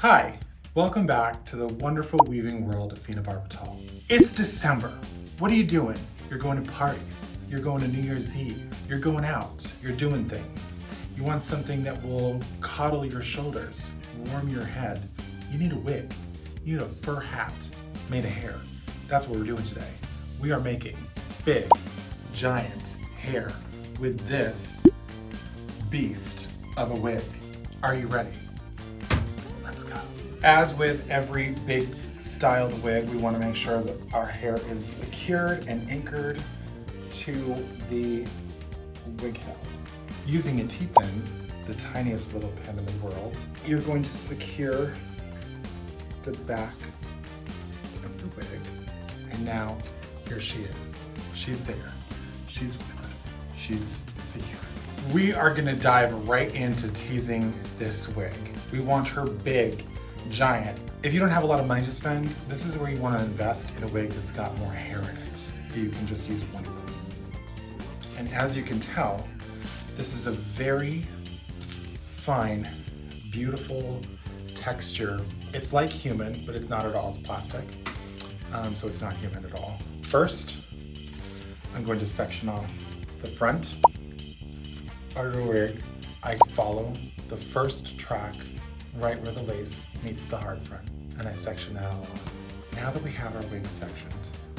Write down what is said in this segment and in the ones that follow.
Hi, welcome back to the wonderful weaving world of Fena Barbitall. It's December. What are you doing? You're going to parties. You're going to New Year's Eve. You're going out. You're doing things. You want something that will coddle your shoulders, warm your head. You need a wig. You need a fur hat made of hair. That's what we're doing today. We are making big, giant hair with this beast of a wig. Are you ready? Let's go. As with every big styled wig, we want to make sure that our hair is secured and anchored to the wig head. Using a T-pin, the tiniest little pin in the world, you're going to secure the back of the wig. And now, here she is. She's there. She's with us. She's secure. We are gonna dive right into teasing this wig. We want her big, giant. If you don't have a lot of money to spend, this is where you wanna invest in a wig that's got more hair in it. So you can just use one of them. And as you can tell, this is a very fine, beautiful texture. It's like human, but it's not at all, it's plastic. So it's not human at all. First, I'm going to section off the front of the wig. I follow the first track right where the lace meets the hard front, and I section that all off. Now that we have our wig sectioned,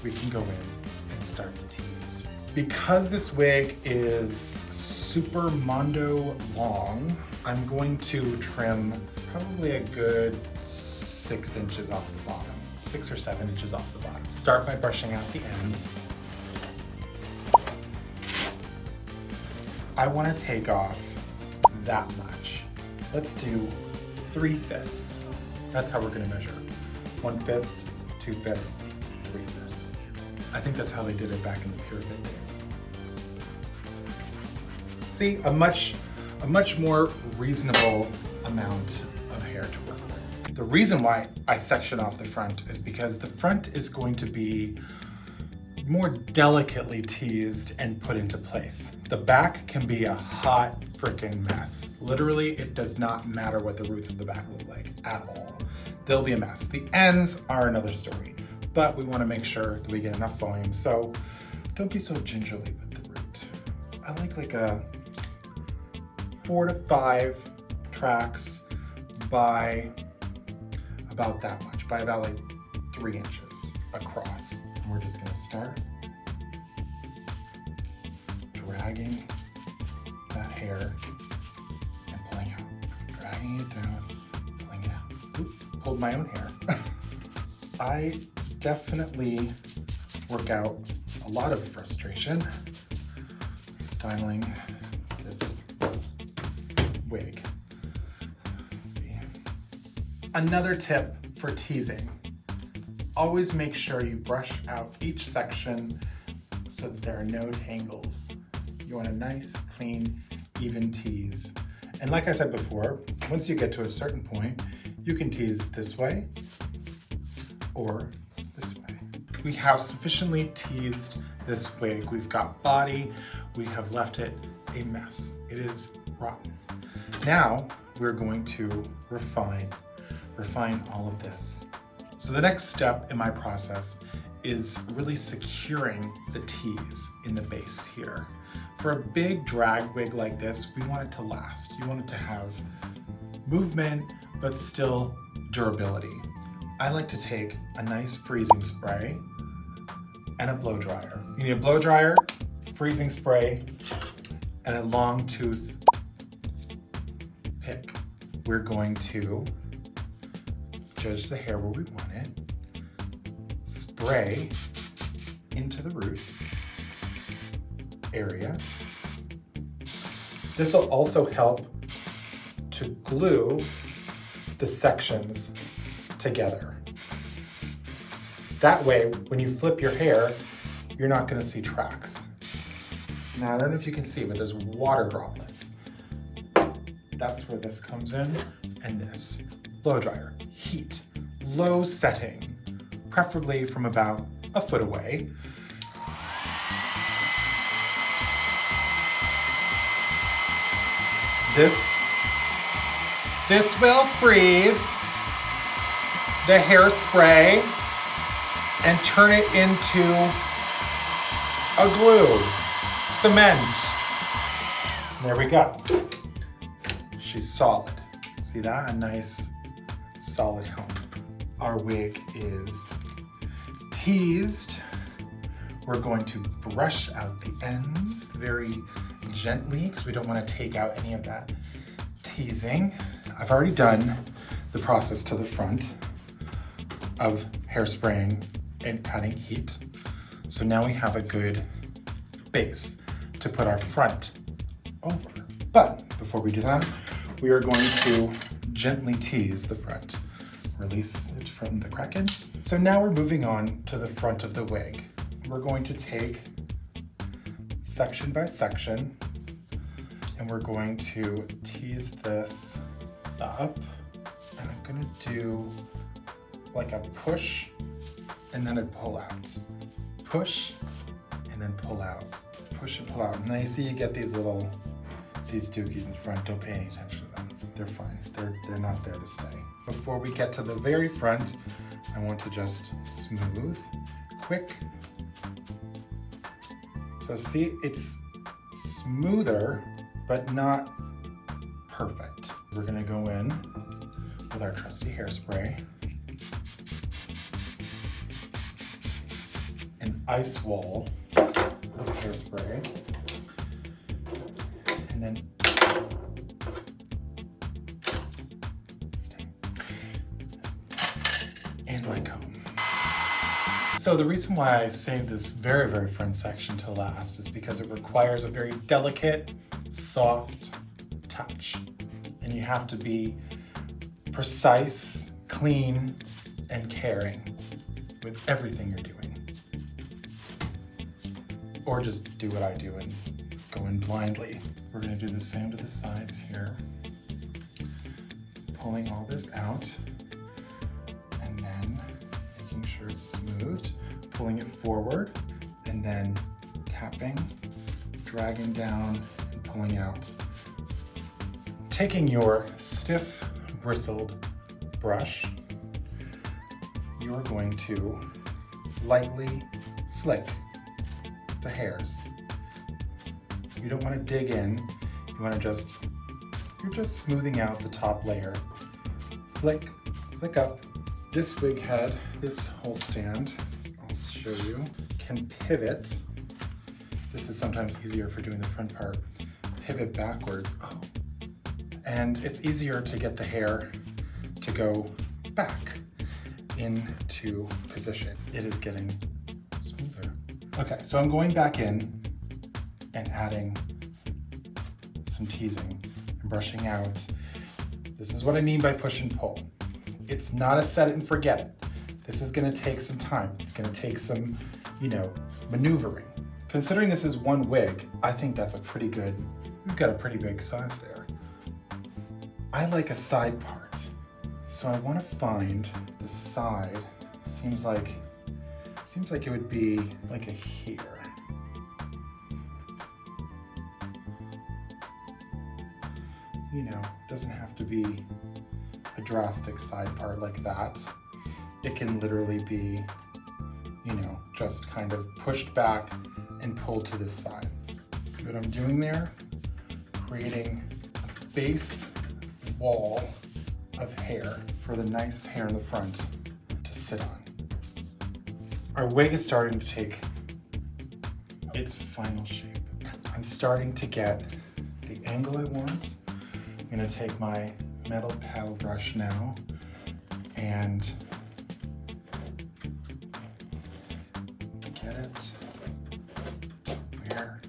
we can go in and start the tease. Because this wig is super mondo long, I'm going to trim probably a good 6 inches off the bottom. 6 or 7 inches off the bottom. Start by brushing out the ends. I want to take off that much. Let's do 3 fists. That's how we're going to measure. 1 fist, 2 fists, 3 fists. I think that's how they did it back in the pyramid days. See, a much more reasonable amount of hair to work with. The reason why I section off the front is because the front is going to be more delicately teased and put into place. The back can be a hot freaking mess. Literally, it does not matter what the roots of the back look like at all. They'll be a mess. The ends are another story, but we want to make sure that we get enough volume, so don't be so gingerly with the root. I like a 4 to 5 tracks by about that much, by about like 3 inches across. And we're just gonna start dragging that hair and pulling out. Dragging it down, pulling it out. Oop, pulled my own hair. I definitely work out a lot of frustration styling this wig. Let's see. Another tip for teasing. Always make sure you brush out each section so that there are no tangles. You want a nice, clean, even tease. And like I said before, once you get to a certain point, you can tease this way or this way. We have sufficiently teased this wig. We've got body, we have left it a mess. It is rotten. Now we're going to refine all of this. So the next step in my process is really securing the tease in the base here. For a big drag wig like this, we want it to last. You want it to have movement, but still durability. I like to take a nice freezing spray and a blow dryer. You need a blow dryer, freezing spray, and a long tooth pick. We're going to judge the hair where we want it, spray into the root area. This will also help to glue the sections together. That way, when you flip your hair, you're not gonna see tracks. Now, I don't know if you can see, but there's water droplets. That's where this comes in, and this. Blow dryer, heat, low setting, preferably from about a foot away. This will freeze. the hairspray and turn it into a glue, cement. There we go. She's solid. See that? A nice solid comb. Our wig is teased. We're going to brush out the ends very gently because we don't want to take out any of that teasing. I've already done the process to the front of hairspraying and adding heat. So now we have a good base to put our front over. But before we do that, we are going to gently tease the front. Release it from the kraken. So now we're moving on to the front of the wig. We're going to take section by section and we're going to tease this up. And I'm gonna do like a push and then a pull out. Push and then pull out. Push and pull out. And now you see you get these dookies in front. Don't pay any attention to them. They're fine. They're not there to stay. Before we get to the very front, I want to just smooth, quick. So see, it's smoother, but not perfect. We're gonna go in with our trusty hairspray and ice wall of hairspray, and then and my comb. So the reason why I saved this very, very front section to last is because it requires a very delicate, soft touch. And you have to be precise, clean, and caring with everything you're doing. Or just do what I do and go in blindly. We're gonna do the same to the sides here. Pulling all this out. And then making sure it's smoothed, pulling it forward, and then tapping, dragging down, and pulling out. Taking your stiff, bristled brush, you're going to lightly flick the hairs. You don't want to dig in, you want to you're just smoothing out the top layer. Flick, flick up. This wig head, this whole stand, I'll show you, can pivot. This is sometimes easier for doing the front part. Pivot backwards. Oh. And it's easier to get the hair to go back into position. It is getting smoother. Okay, so I'm going back in and adding some teasing and brushing out. This is what I mean by push and pull. It's not a set it and forget it. This is gonna take some time. It's gonna take some, maneuvering. Considering this is one wig, I think that's we've got a pretty big size there. I like a side part. So I wanna find the side. Seems like it would be like a here. Doesn't have to be a drastic side part like that. It can literally be, just kind of pushed back and pulled to this side. So what I'm doing there, creating a base wall of hair for the nice hair in the front to sit on. Our wig is starting to take its final shape. I'm starting to get the angle I want. I'm gonna take my metal paddle brush now and get it where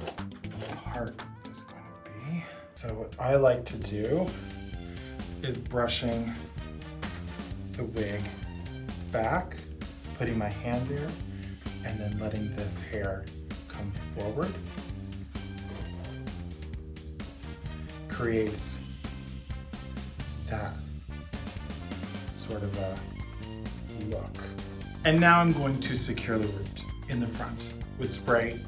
the part is going to be. So what I like to do is brushing the wig back, putting my hand there, and then letting this hair come forward. Creates that sort of a look. And now I'm going to secure the root in the front with spray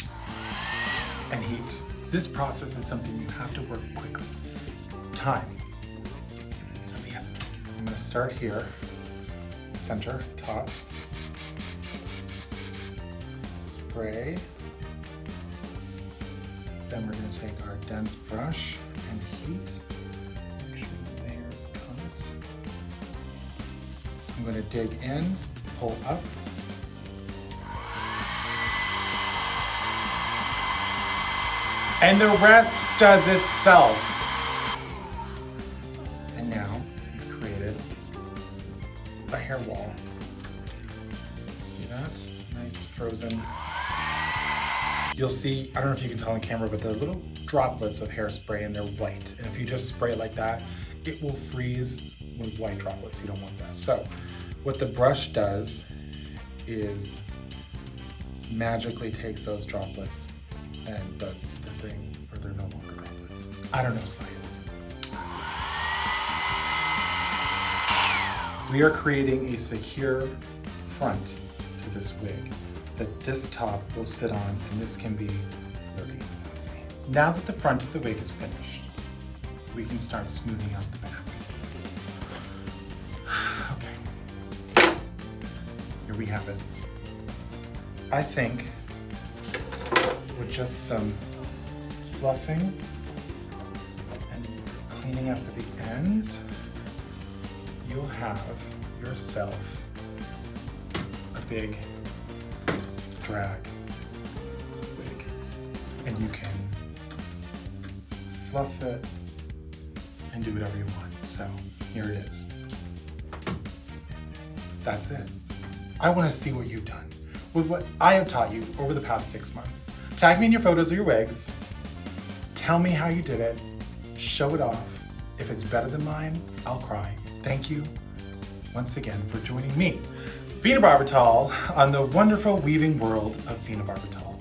and heat. This process is something you have to work quickly. Time is of the essence. I'm gonna start here center, top. Spray. Then we're going to take our dense brush and heat. Make sure the layers cut. I'm going to dig in, pull up. And the rest does itself. And now you've created a hair wall. See that? Nice frozen. You'll see, I don't know if you can tell on camera, but they're little droplets of hairspray and they're white. And if you just spray it like that, it will freeze with white droplets. You don't want that. So what the brush does is magically takes those droplets and does the thing where they're no longer droplets. I don't know science. We are creating a secure front to this wig that this top will sit on, and this can be flirty and fancy. Now that the front of the wig is finished, we can start smoothing out the back. Okay, here we have it. I think with just some fluffing and cleaning up at the ends, you'll have yourself a big drag wig. And you can fluff it and do whatever you want. So here it is. That's it. I want to see what you've done with what I have taught you over the past 6 months. Tag me in your photos of your wigs. Tell me how you did it. Show it off. If it's better than mine, I'll cry. Thank you once again for joining me, Fena Barbitall, on the wonderful weaving world of Fena Barbitall.